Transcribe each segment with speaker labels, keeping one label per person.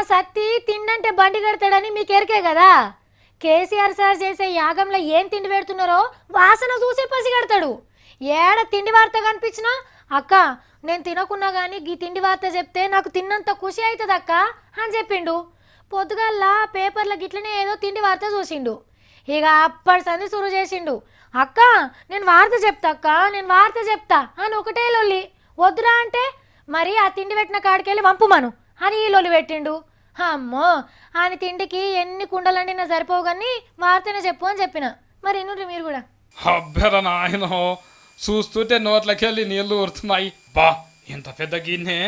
Speaker 1: సత్తి తిండంటే బండి కడతాడని మీకు ఎరికే కదా. కేసీఆర్ సార్ చేసే యాగంలో ఏం తిండి పెడుతున్నారో వాసన చూసే పసి కడతాడు. ఏడ తిండి వార్త కనిపించినా అక్క నేను తినకున్నా కానీ గీ తిండి వార్త చెప్తే నాకు తిన్నంత ఖుషి అవుతుంది అక్క అని చెప్పిండు. పొద్దుగల్లా పేపర్ల గిట్లనే ఏదో తిండి వార్త చూసిండు. ఇక అప్పటి సంది సురు చేసిండు. అక్క నేను వార్త చెప్తా అక్క, నేను వార్త చెప్తా అని ఒకటే లొల్లి. వద్దురా అంటే మరి ఆ తిండి పెట్టిన కాడికెళ్ళి వంపుమను అని ఈ లొల్లి పెట్టిండు. అమ్మో ఆయన తిండికి ఎన్ని కుండలండినా సరిపోవు కానీ వార్తనే చెప్పు అని చెప్పిన. మరి ఇన్నుండ్రి మీరు కూడా.
Speaker 2: అబ్బెర నాయనో, చూస్తుంటే నోట్లకెళ్ళి నీళ్లు ఊరుతున్నాయి. బా ఎంత పెద్ద గిన్నె.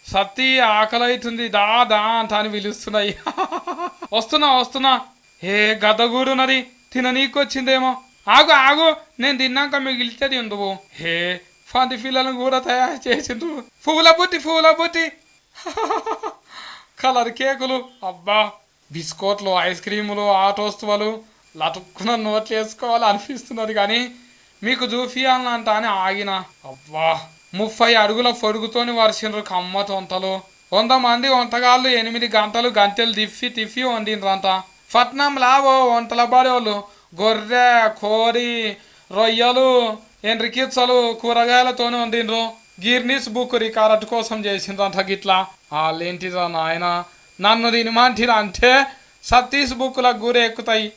Speaker 2: సత్తి ఆకలి అవుతుంది దా దా అంట అని పిలుస్తున్నాయి. వస్తున్నా వస్తున్నా. ఏ గద్దగూడున్నది తిననీకొచ్చిందేమో. ఆగు ఆగు, నేను తిన్నాక మిగిలితే తిందువు. హే పంది పిల్లలను కూడా తయారు చేసిండ్రు. పువ్వుల బుట్టి కలర్ కేకులు, అబ్బా బిస్కోట్లు, ఐస్ క్రీములు, ఆటోస్తువలు లటుక్కున నోట్లు వేసుకోవాలి అనిపిస్తున్నది. కానీ మీకు చూపియాలంట అని ఆగిన. అబ్బా 30 అడుగుల పొడుగుతోని వర్షిండ్రు కమ్మ తొంతలు. 100 మంది వంటగాళ్ళు 8 గంటలు గంటెలు తిప్పి వండినరంట. పట్నంలా ఓ వంటల పడేవాళ్ళు గొర్రె, కోడి, రొయ్యలు, ఎండ్రికిచ్చలు కూరగాయలతోనే వండినరు. గిర్నీస్ బుక్ రికార్డ్ కోసం చేసిండ్రంట గిట్లా. వాళ్ళేంటిరా నాయన నన్ను తినమంటిరా అంటే సతీష్ బుక్లకు గురి ఎక్కుతాయి.